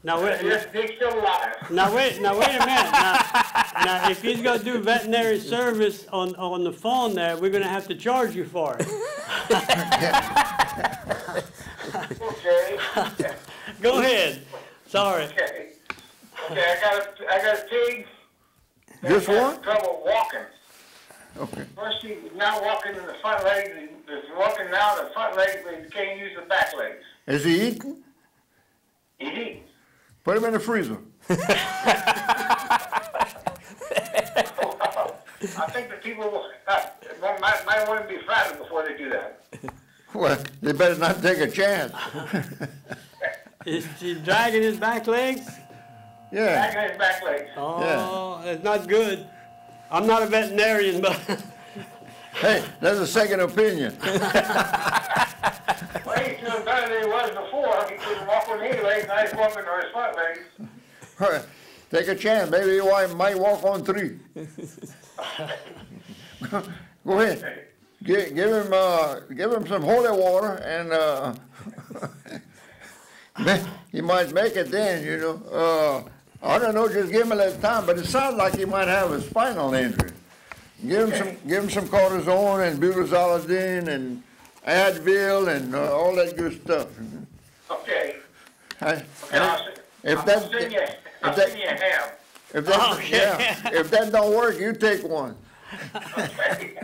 Now wait, Yes, the pig's still alive. now wait a minute. Now if he's gonna do veterinary service on the phone there, we're gonna have to charge you for it. Okay. Go ahead. Sorry. Okay. Okay, I got a pig. Just that's one? trouble walking. Okay. First, he's now walking in the front legs. He's walking now in the front legs, but he can't use the back legs. Is he eating? He eats. Put him in the freezer. I think the people might want to be frightened before they do that. Well, they better not take a chance. Is he dragging his back legs? Yeah. Back in his back legs. Oh, it's not good. I'm not a veterinarian, but Hey, that's a second opinion. Well, he's doing better than he was before. He couldn't walk on his legs, now he's walking on his front legs. Take a chance. Maybe he might walk on three. Go ahead. Give him some holy water, and he might make it then, you know. I don't know, just give him a little time, but it sounds like he might have a spinal injury. Give him some cortisone and butazolidine and Advil and all that good stuff. Okay. If I'll send you a ham. If that don't work, you take one. Okay.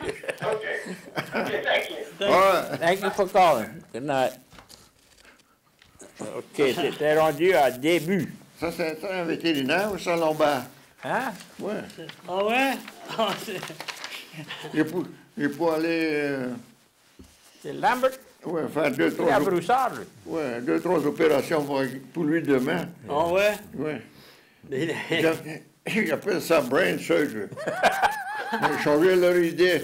Okay. Okay, thank you. Ouais. Thank you for calling. Good night. OK, c'était rendu à début. Ça, c'est un vétérinaire ou ça lombaire? Hein? Ouais. Ah ouais? Ah, c'est- Il faut aller C'est Lambert? ouais, faire deux, Il a trois, Broussard, lui. ouais, deux, trois opérations pour lui demain. ah ouais? Ouais. Il- J'appelle ça brain surgery. Ils ont changé leur idée.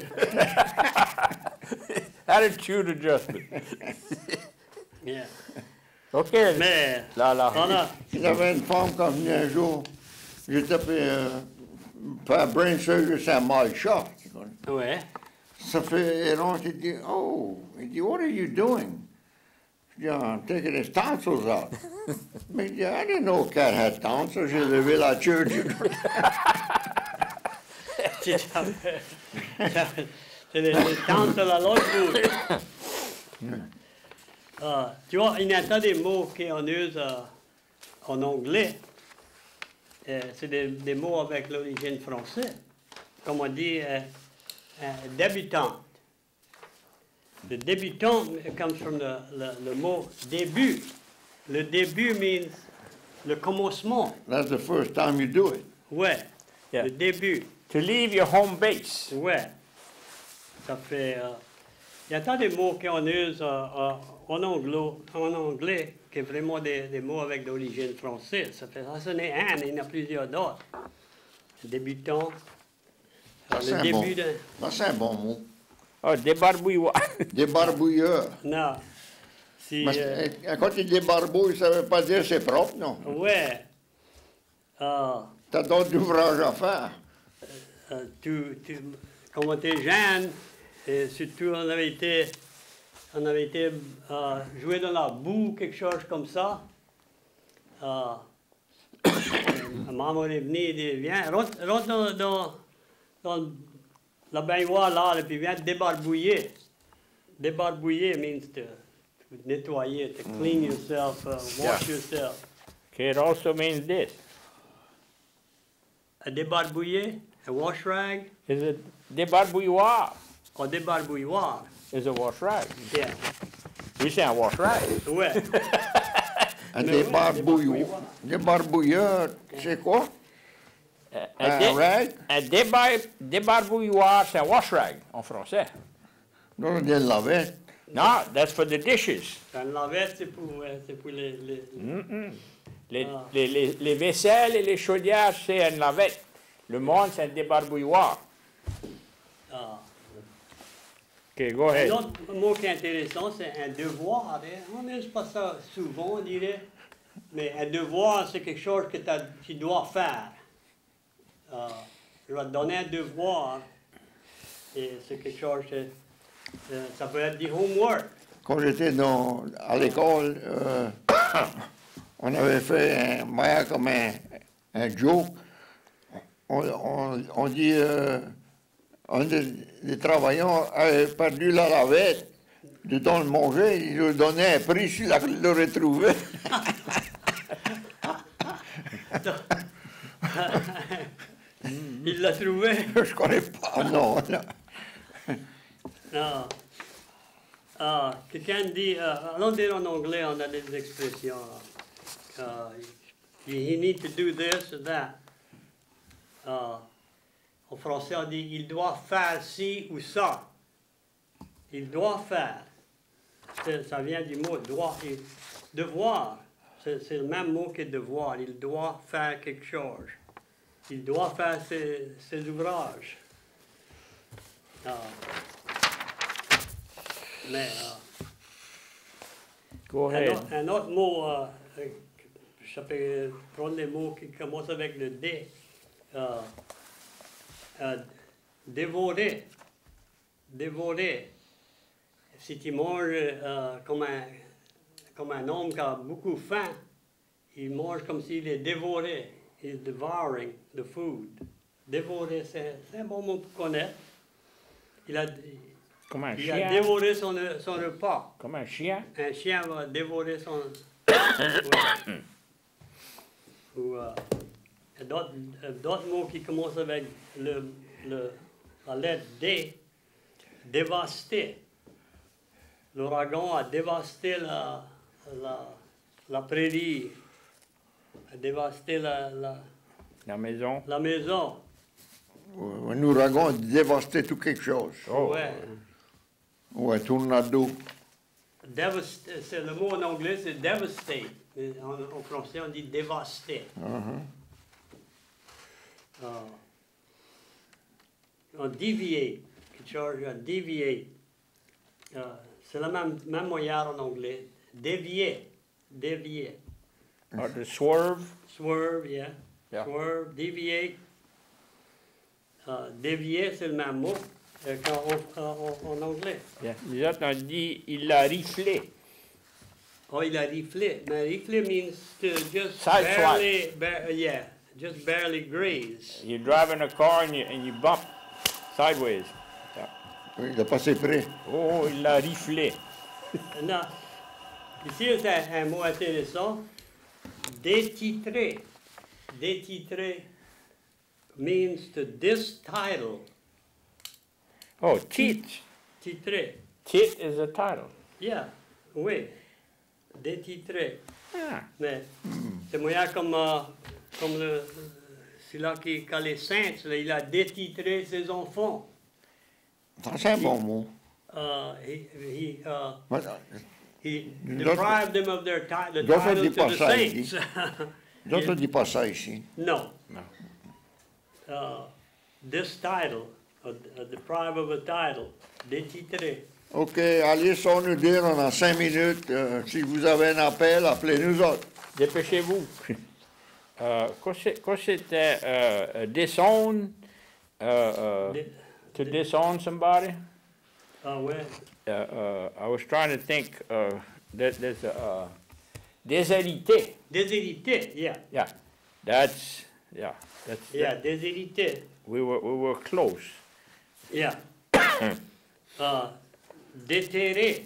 Attitude adjustment. Yeah. OK. Mais, Là. on a, Il y avait une femme qui venait un jour. J'étais faire brain surgery, c'est un mal chat. ouais. Ça fait, et donc, il dit, oh, il dit, what are you doing? Je dis, I'm taking his tonsils out. Mais il dit, I didn't know a cat had tonsils. J'ai levé la church. C'est les tantes de la l'autre bout. Tu vois, il y a tant des mots qu'on use en anglais. C'est des mots avec l'origine française. Comme on dit, débutante. Le débutant comes from le mot début. Le début means le commencement. That's the first time you do it. Ouais, Yeah. le début. To leave your home base. Ouais. Ça fait. Il y a tant de mots qu'on use en anglais qui est vraiment des mots avec d'origine française. Ça fait ça, ce n'est un, il y en a plusieurs d'autres. Débutant. Ça, c'est Le un début bon. de. Ça, c'est un bon mot. Oh, débarbouilloir. Débarbouilleur. Non. Si. Mais, quand il débarbouille, ça ne veut pas dire c'est propre, non. Ouais. T'as d'autres ouvrages à faire. Quand on était jeune, et surtout on avait été jouer dans la boue, quelque chose comme ça. Maman est venue et dit, viens, rentre dans la baignoire là, et puis viens te débarbouiller. Débarbouiller means to nettoyer, to clean yourself, wash yourself. Okay, it also means this. A débarbouiller, a wash rag, Is it débarbouilloir? or débarbouilloir. Is a wash rag. Yeah. We say a wash rag. Ouais. Un Mais débarbouilleur. Débarbouilleur, c'est quoi? Un rag? Un débarbouilloir, c'est un wash rag en français. Non, on dit une lavette. No, that's for the dishes. Une lavette, c'est pour les... Les vaisselles et les chaudières, c'est une lavette. Le monde, c'est un débarbouilloir. Ah. OK, go Un ahead. autre mot qui est intéressant, c'est un devoir. On n'use pas ça souvent, on dirait. Mais un devoir, c'est quelque chose que tu dois faire. Je vais te donner un devoir. Et c'est quelque chose... ça peut être du homework. Quand j'étais à l'école, on avait fait comme un joke. On dit, un des travailleurs avait perdu la lavette. Dedans le manger, il lui donnait un prix s'il l'aurait trouvé. Il l'a trouvé. Je connais pas, non. Quelqu'un dit, allons dire en anglais, on a des expressions. He need to do this or that. En français, on dit, il doit faire ci ou ça. Il doit faire. Ça vient du mot doit. Devoir, c'est le même mot que devoir. Il doit faire quelque chose. Il doit faire ses ouvrages. Mais Go ahead. un autre mot, je peux prendre les mots qui commencent avec le D. Dévorer. Dévorer. Si tu manges comme un homme qui a beaucoup faim, il mange comme s'il est dévoré. He's devouring the food. Dévorer, c'est un bon mot pour connaître. Il a dévoré son repas. Comme un chien. Un chien va dévorer son... Ou d'autres mots qui commencent avec la lettre D. dévasté. L'ouragan a dévasté la prairie, a dévasté La maison. la maison. Un ouragan a dévasté tout quelque chose. Oh. Ouais. Ou un tornado. C'est le mot en anglais, c'est devastate. Mais en français, on dit dévasté. On deviate, quelque chose, deviate. C'est le même moyen en anglais. Dévier. Dévier. The swerve. Swerve, yeah. Yeah. Swerve, deviate. Dévier, c'est le même mot en anglais. Yeah. Les autres ont dit, il l'a riflé. Oh, il a riflé. Mais riflé means to just Sideswipe. yeah, just barely graze. You're driving a car and you bump sideways. Yeah. Oui, il a passé près. Oh, il l'a riflé. Non. Ici, c'est un mot intéressant. Détitrer. Détitrer means to distitle. Oh, tit. Titrer. Tit is a title. Yeah, oui. Détitrer. Ah. Mais c'est moyen comme celui-là qui a les saints, là, il a détitré ses enfants. Ça, c'est un bon mot. He deprived them of their the D'autres title disent to pas the ça saints. ici. D'autres ne disent pas ça ici. No. No. This title, deprived of a title, détitré. OK, allez sans nous dire, on a 5 minutes. Si vous avez un appel, appelez-nous autres. Dépêchez-vous. Quand c'était descendre, to disown somebody, Ah ouais. I was trying to think, there's a déshérité. Déshérité, yeah. Yeah, that's. Yeah, déshérité. We were close. Yeah. Déterrer.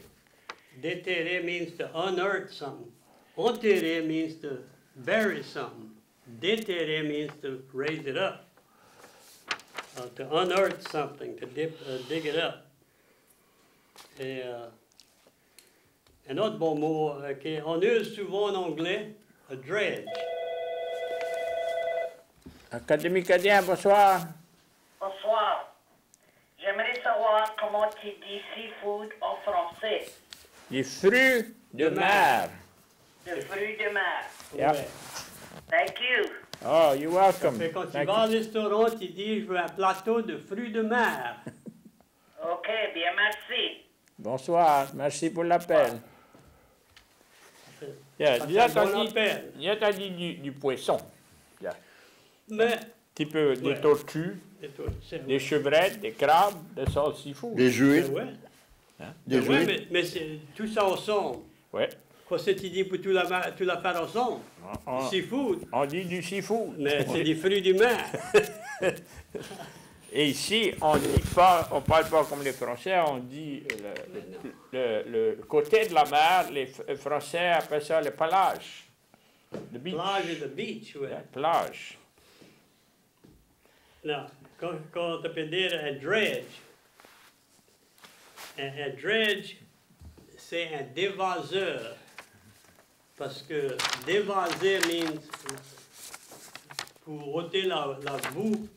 Déterrer means to unearth something. Enterrer means to bury something. Déterrer means to raise it up. To unearth something, to dig it up. Et un autre bon mot qu'on use souvent en anglais, a dredge. Académie Cadien, bonsoir. Bonsoir. J'aimerais savoir comment tu dis seafood en français. Les fruits de mer. De fruits de mer. Yeah. Ouais. Thank you. Oh, you're welcome. Fait quand tu Thank vas au you. restaurant, tu dis je veux un plateau de fruits de mer. OK, bien merci. Bonsoir, merci pour l'appel. Yeah, Ça il a fait un bon dit, appel. du poisson. Yeah. Mais, Un petit peu des Ouais. tortues, c'est tout. C'est des chevrettes, des crabes, des sauces seafood. Des juifs. ouais. Des Ouais, juifs. mais c'est tout ça ensemble. Ouais. Quoi, c'est dit pour tout la faire ensemble? On, Seafood. on dit du seafood. Mais c'est des fruits du mer. Et ici, on dit pas, on parle pas comme les Français, on dit le côté de la mer, les Français appellent ça le pelage. Le beach. Plage et the beach, ouais. Yeah, plage. Non, quand on peut dire un dredge, un dredge, c'est un dévaseur. Parce que dévaser means pour ôter la boue,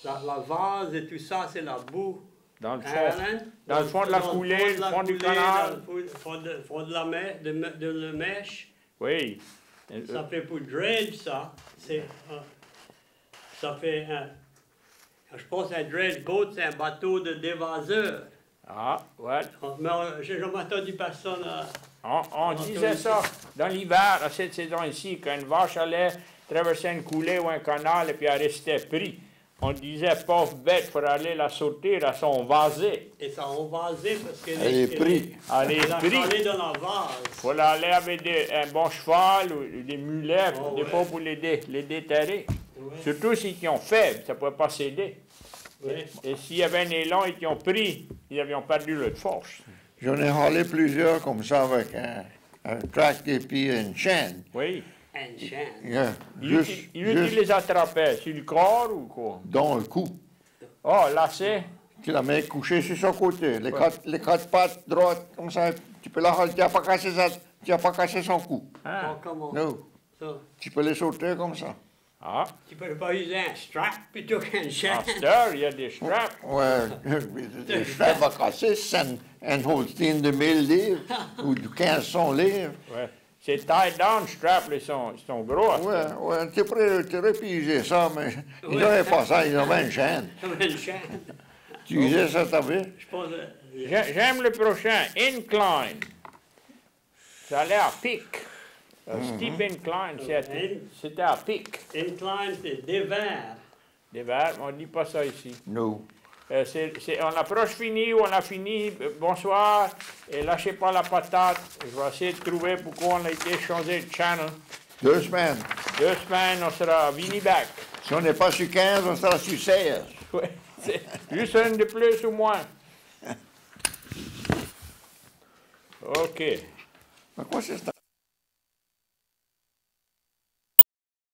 la vase et tout ça, c'est la boue. Dans le fond, Hein? dans le fond de la coulée, le fond du canal. Dans le fond de la mèche. Oui. Ça fait pour dredge, ça. Ça fait je pense un dredge boat, c'est un bateau de dévaseur. Ah, ouais. Mais j'ai jamais entendu personne. On disait ça dans l'hiver, à cette saison ici, quand une vache allait traverser une coulée ou un canal et puis elle restait prise. On disait, pauvre bête, pour aller la sortir à son vasé. Et ça a vasé parce qu'elle Elle est prise. Elle est Elle a prise. calé dans la vase. Il faut aller avec un bon cheval ou des mulets, Oh, des ouais. fois pour les déterrer. Ouais. Surtout s'ils ont faible, ça ne pouvait pas céder. Ouais. Et s'il y avait un élan et qu'ils ont pris, ils avaient perdu leur force. J'en ai râlé plusieurs comme ça avec un tract et puis une chaîne. Oui. Un chien. Yeah, Il juste les attrapait sur le corps ou quoi? dans le cou. Oh, là c'est. Tu la mets couchée sur son côté. Les quatre pattes droites, comme ça, tu peux la halter, tu n'as pas cassé son cou. Ah. Comment? Non. Ça. Tu peux les sauter comme ça. Ah. Tu peux pas user un strap plutôt qu'un En chaîne. Star, il y a des straps. Ouais, le strap va casser, c'est un Holstein de 1000 livres ou de 1500 livres. Ouais. C'est tie-down strap, ils sont gros. Ouais, tu pourrais piger ça, mais ils n'avaient pas ça, ils avaient une chaîne. Comme une chaîne. Tu usais ça, t'as vu? Je pense. J'aime le prochain, incline. Ça a l'air pic. Steep incline, c'était à pic. Incline, c'est des verres. Des verres, on ne dit pas ça ici. Non. On approche fini ou on a fini, bonsoir, et lâchez pas la patate. Je vais essayer de trouver pourquoi on a été changé de channel. 2 semaines. 2 semaines, on sera Vini-back. Si on n'est pas sur 15, on sera sur 16. Ouais, c'est juste une de plus ou moins. OK. Mais quoi c'est ça?